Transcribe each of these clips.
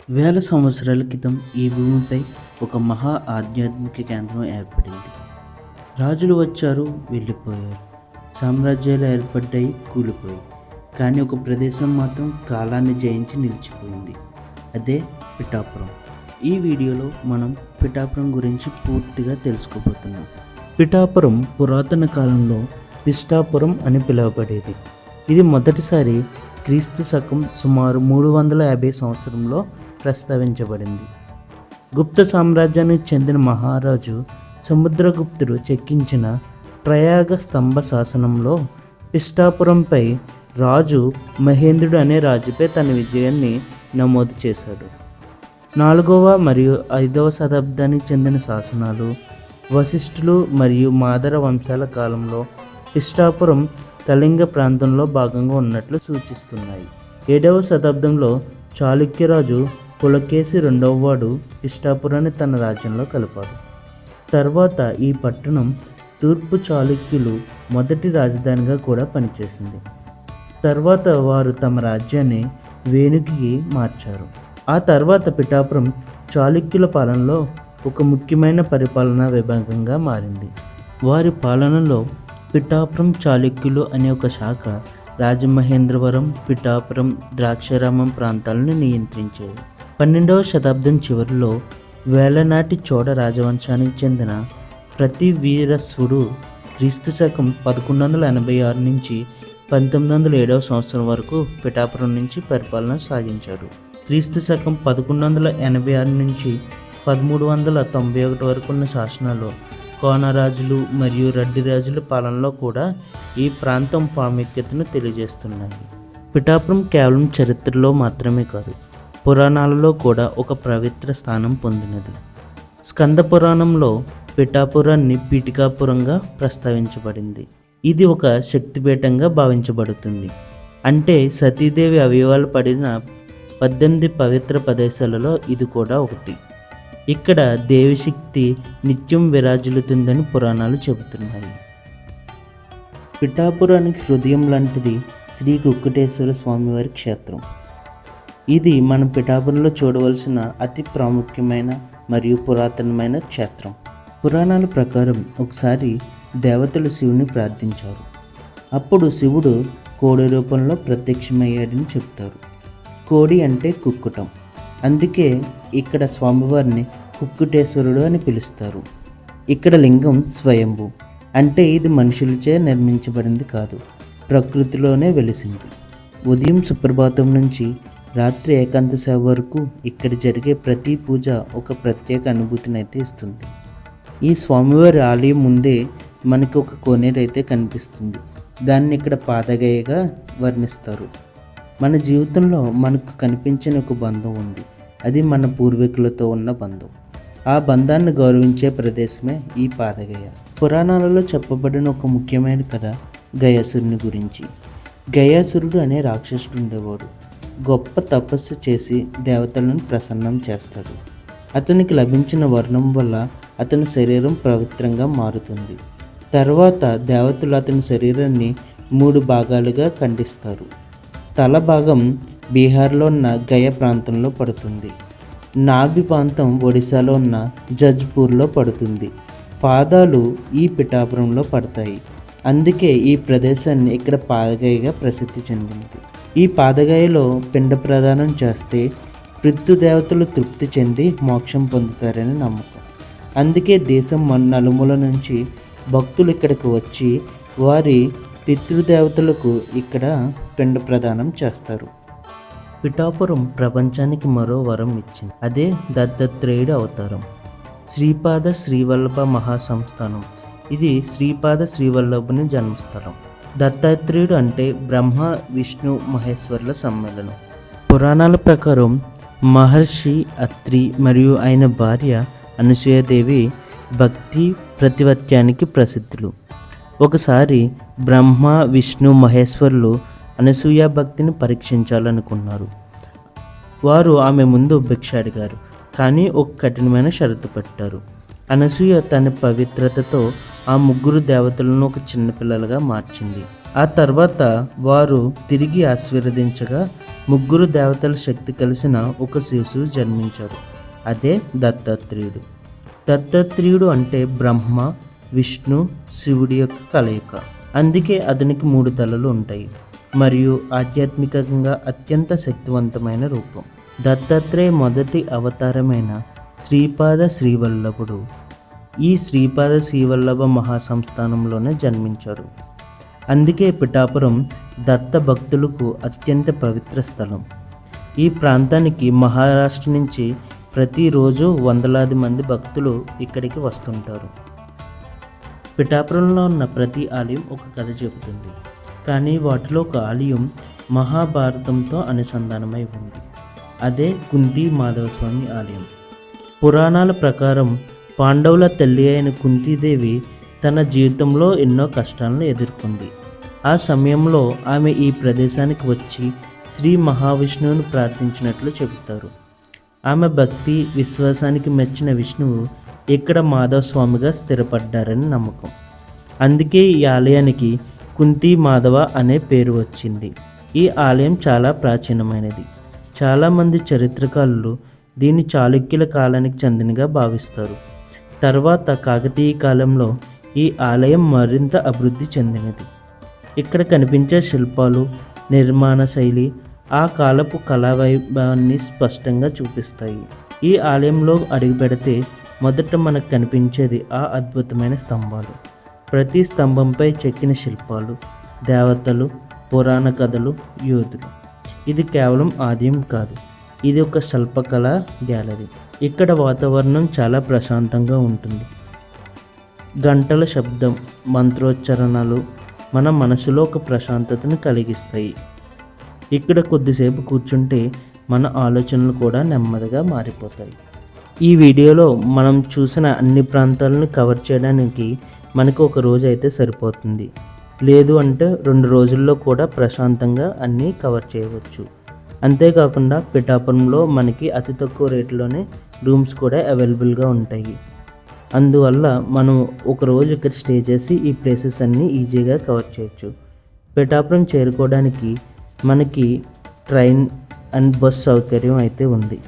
వేల సంవత్సరాల క్రితం ఈ భూమిపై ఒక మహా ఆధ్యాత్మిక కేంద్రం ఏర్పడింది. రాజులు వచ్చారు, వెళ్ళిపోయారు. సామ్రాజ్యాలు ఏర్పడ్డాయి, కూలిపోయాయి. కానీ ఒక ప్రదేశం మాత్రం కాలాన్ని జయించి నిలిచిపోయింది. అదే పిఠాపురం. ఈ వీడియోలో మనం పిఠాపురం గురించి పూర్తిగా తెలుసుకోబోతున్నాం. పిఠాపురం పురాతన కాలంలో పిష్టాపురం అని పిలువబడేది. ఇది మొదటిసారి క్రీస్తు శకం సుమారు 350 సంవత్సరంలో ప్రస్తావించబడింది. గుప్త సామ్రాజ్యానికి చెందిన మహారాజు సముద్రగుప్తుడు చెక్కించిన ప్రయాగ స్తంభ శాసనంలో పిష్టాపురంపై రాజు మహేంద్రుడు అనే రాజుపై తన విజయాన్ని నమోదు చేశాడు. 4వ మరియు 5వ శతాబ్దానికి చెందిన శాసనాలు వశిష్ఠులు మరియు మాదర వంశాల కాలంలో పిష్టాపురం కళింగ ప్రాంతంలో భాగంగా ఉన్నట్లు సూచిస్తున్నాయి. 7వ శతాబ్దంలో చాళుక్యరాజు పులకేశి రెండవవాడు పిష్టాపురాన్ని తన రాజ్యంలో కలిపాడు. తర్వాత ఈ పట్టణం తూర్పు చాళుక్యులు మొదటి రాజధానిగా కూడా పనిచేసింది. తర్వాత వారు తమ రాజ్యాన్ని వేణుకి మార్చారు. ఆ తర్వాత పిఠాపురం చాళుక్యుల పాలనలో ఒక ముఖ్యమైన పరిపాలనా విభాగంగా మారింది. వారి పాలనలో పిఠాపురం చాళుక్యులు అనే ఒక శాఖ రాజమహేంద్రవరం, పిఠాపురం, ద్రాక్షారామం ప్రాంతాలను నియంత్రించేది. 12వ శతాబ్దం చివరిలో వేలనాటి చోళ రాజవంశానికి చెందిన ప్రతివీరస్వుడు క్రీస్తు శకం 1186 నుంచి 1907 సంవత్సరం వరకు పిఠాపురం నుంచి పరిపాలన సాగించాడు. క్రీస్తు శకం 1186 నుంచి 1391 వరకు ఉన్న శాసనాలు కోనరాజులు మరియు రెడ్డి రాజుల పాలనలో కూడా ఈ ప్రాంతం ప్రాముఖ్యతను తెలియజేస్తున్నాయి. పిఠాపురం కేవలం చరిత్రలో మాత్రమే కాదు, పురాణాలలో కూడా ఒక పవిత్ర స్థానం పొందినది. స్కంద పురాణంలో పిఠాపురాన్ని పీఠికాపురంగా ప్రస్తావించబడింది. ఇది ఒక శక్తిపీఠంగా భావించబడుతుంది. అంటే సతీదేవి అవయవాలు పడిన 18 పవిత్ర ప్రదేశాలలో ఇది కూడా ఒకటి. ఇక్కడ దేవిశక్తి నిత్యం విరాజిల్లుతుందని పురాణాలు చెబుతున్నాయి. పిఠాపురానికి హృదయం లాంటిది శ్రీ కుక్కుటేశ్వర స్వామివారి క్షేత్రం. ఇది మనం పిఠాపురంలో చూడవలసిన అతి ప్రాముఖ్యమైన మరియు పురాతనమైన క్షేత్రం. పురాణాల ప్రకారం ఒకసారి దేవతలు శివుని ప్రార్థించారు. అప్పుడు శివుడు కోడి రూపంలో ప్రత్యక్షమయ్యాడని చెప్తారు. కోడి అంటే కుక్కుటం. అందుకే ఇక్కడ స్వామివారిని కుక్కుటేశ్వరుడు అని పిలుస్తారు. ఇక్కడ లింగం స్వయంభూ, అంటే ఇది మనుషులచే నిర్మించబడింది కాదు, ప్రకృతిలోనే వెలిసింది. ఉదయం సుప్రభాతం నుంచి రాత్రి ఏకాంత సేవ వరకు ఇక్కడ జరిగే ప్రతి పూజ ఒక ప్రత్యేక అనుభూతిని అయితే ఇస్తుంది. ఈ స్వామివారి ఆలయం ముందే మనకి ఒక కోనేరు అయితే కనిపిస్తుంది. దాన్ని ఇక్కడ పాదగయగా వర్ణిస్తారు. మన జీవితంలో మనకు కనిపించిన ఒక బంధం ఉంది. అది మన పూర్వీకులతో ఉన్న బంధం. ఆ బంధాన్ని గౌరవించే ప్రదేశమే ఈ పాదగయ. పురాణాలలో చెప్పబడిన ఒక ముఖ్యమైన కథ గయాసురుని గురించి. గయాసురుడు అనే రాక్షసుడు ఉండేవాడు. గొప్ప తపస్సు చేసి దేవతలను ప్రసన్నం చేస్తాడు. అతనికి లభించిన వర్ణం వల్ల అతని శరీరం పవిత్రంగా మారుతుంది. తర్వాత దేవతలు అతని శరీరాన్ని 3 భాగాలుగా ఖండిస్తారు. తల భాగం బీహార్లో ఉన్న గయ ప్రాంతంలో పడుతుంది. నాభి ప్రాంతం ఒడిశాలో ఉన్న జజ్పూర్లో పడుతుంది. పాదాలు ఈ పిఠాపురంలో పడతాయి. అందుకే ఈ ప్రదేశాన్ని ఇక్కడ పాదగయగా ప్రసిద్ధి చెందింది. ఈ పాదగయలో పిండ ప్రదానం చేస్తే పితృదేవతలు తృప్తి చెంది మోక్షం పొందుతారని నమ్మకం. అందుకే దేశం నలుమూల నుంచి భక్తులు ఇక్కడికి వచ్చి వారి పితృదేవతలకు ఇక్కడ పిండ ప్రదానం చేస్తారు. పిఠాపురం ప్రపంచానికి మరో వరం ఇచ్చింది. అదే దత్తాత్రేయుడి అవతారం, శ్రీపాద శ్రీవల్లభ మహాసంస్థానం. ఇది శ్రీపాద శ్రీవల్లభుని జన్మస్థలం. దత్తాత్రేయుడు అంటే బ్రహ్మ విష్ణు మహేశ్వరుల సమ్మేళనం. పురాణాల ప్రకారం మహర్షి అత్రి మరియు ఆయన భార్య అనసూయాదేవి భక్తి ప్రతిపత్యానికి ప్రసిద్ధులు. ఒకసారి బ్రహ్మ విష్ణు మహేశ్వరులు అనసూయ భక్తిని పరీక్షించాలనుకున్నారు. వారు ఆమె ముందు భిక్ష అడిగారు, కానీ ఒక కఠినమైన షరతు పెట్టారు. అనసూయ తన పవిత్రతతో ఆ 3 దేవతలను ఒక చిన్నపిల్లలుగా మార్చింది. ఆ తర్వాత వారు తిరిగి ఆశీర్వదించగా ముగ్గురు దేవతల శక్తి కలిసిన ఒక శిశువు జన్మించారు. అదే దత్తాత్రేయుడు. దత్తాత్రేయుడు అంటే బ్రహ్మ, విష్ణు, శివుడి యొక్క కలయిక. అందుకే అతనికి 3 తలలు ఉంటాయి మరియు ఆధ్యాత్మికంగా అత్యంత శక్తివంతమైన రూపం. దత్తాత్రేయ మొదటి అవతారమైన శ్రీపాద శ్రీవల్లభుడు ఈ శ్రీపాద శ్రీవల్లభ మహాసంస్థానంలోనే జన్మించాడు. అందుకే పిఠాపురం దత్త భక్తులకు అత్యంత పవిత్ర స్థలం. ఈ ప్రాంతానికి మహారాష్ట్ర నుంచి ప్రతిరోజు వందలాది మంది భక్తులు ఇక్కడికి వస్తుంటారు. పిఠాపురంలో ఉన్న ప్రతి ఆలయం ఒక కథ చెబుతుంది, కానీ వాటిలో ఒక ఆలయం మహాభారతంతో అనుసంధానమై ఉంది. అదే కుంతి మాధవస్వామి ఆలయం. పురాణాల ప్రకారం పాండవుల తల్లి అయిన కుంతీదేవి తన జీవితంలో ఎన్నో కష్టాలను ఎదుర్కొంది. ఆ సమయంలో ఆమె ఈ ప్రదేశానికి వచ్చి శ్రీ మహావిష్ణువును ప్రార్థించినట్లు చెబుతారు. ఆమె భక్తి విశ్వాసానికి మెచ్చిన విష్ణువు ఇక్కడ మాధవస్వామిగా స్థిరపడ్డారని నమ్మకం. అందుకే ఈ ఆలయానికి కుంతి మాధవ అనే పేరు వచ్చింది. ఈ ఆలయం చాలా ప్రాచీనమైనది. చాలామంది చరిత్రకారులు దీన్ని చాళుక్యుల కాలానికి చెందినగా భావిస్తారు. తర్వాత కాకతీయ కాలంలో ఈ ఆలయం మరింత అభివృద్ధి చెందినది. ఇక్కడ కనిపించే శిల్పాలు, నిర్మాణ శైలి ఆ కాలపు కళావైభవాన్ని స్పష్టంగా చూపిస్తాయి. ఈ ఆలయంలో అడుగుపెడితే మొదట మనకు కనిపించేది ఆ అద్భుతమైన స్తంభాలు. ప్రతి స్తంభంపై చెక్కిన శిల్పాలు, దేవతలు, పురాణ కథలు, యోధులు. ఇది కేవలం ఆలయం కాదు, ఇది ఒక శిల్పకళ గ్యాలరీ. ఇక్కడ వాతావరణం చాలా ప్రశాంతంగా ఉంటుంది. గంటల శబ్దం, మంత్రోచ్చరణలు మన మనసులో ఒక ప్రశాంతతను కలిగిస్తాయి. ఇక్కడ కొద్దిసేపు కూర్చుంటే మన ఆలోచనలు కూడా నెమ్మదిగా మారిపోతాయి. ఈ వీడియోలో మనం చూసిన అన్ని ప్రాంతాలను కవర్ చేయడానికి మనకు ఒక రోజు అయితే సరిపోతుంది. లేదు అంటే 2 రోజుల్లో కూడా ప్రశాంతంగా అన్నీ కవర్ చేయవచ్చు. అంతేకాకుండా పిఠాపురంలో మనకి అతి తక్కువ రేట్లోనే రూమ్స్ కూడా అవైలబుల్గా ఉంటాయి. అందువల్ల మనం ఒక రోజు ఇక్కడ స్టే చేసి ఈ ప్లేసెస్ అన్నీ ఈజీగా కవర్ చేయొచ్చు. పిఠాపురం చేరుకోవడానికి మనకి ట్రైన్ అండ్ బస్ సౌకర్యం అయితే ఉంది.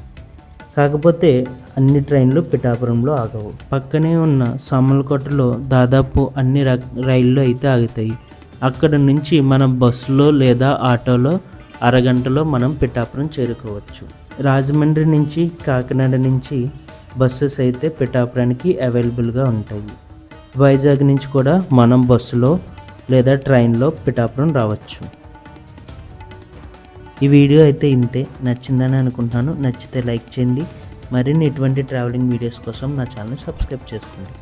కాకపోతే అన్ని ట్రైన్లు పిఠాపురంలో ఆగవు. పక్కనే ఉన్న సామర్లకోటలో దాదాపు అన్ని రైళ్ళు అయితే ఆగుతాయి. అక్కడ నుంచి మనం బస్సులో లేదా ఆటోలో అరగంటలో మనం పిఠాపురం చేరుకోవచ్చు. రాజమండ్రి నుంచి, కాకినాడ నుంచి బస్సెస్ అయితే పిఠాపురానికి అవైలబుల్గా ఉంటాయి. వైజాగ్ నుంచి కూడా మనం బస్సులో లేదా ట్రైన్లో పిఠాపురం రావచ్చు. ఈ వీడియో అయితే ఇంతే. నచ్చిందని అనుకుంటున్నాను. నచ్చితే లైక్ చేయండి. మరిన్ని ఇటువంటి ట్రావెలింగ్ వీడియోస్ కోసం నా ఛానల్ సబ్స్క్రైబ్ చేసుకోండి.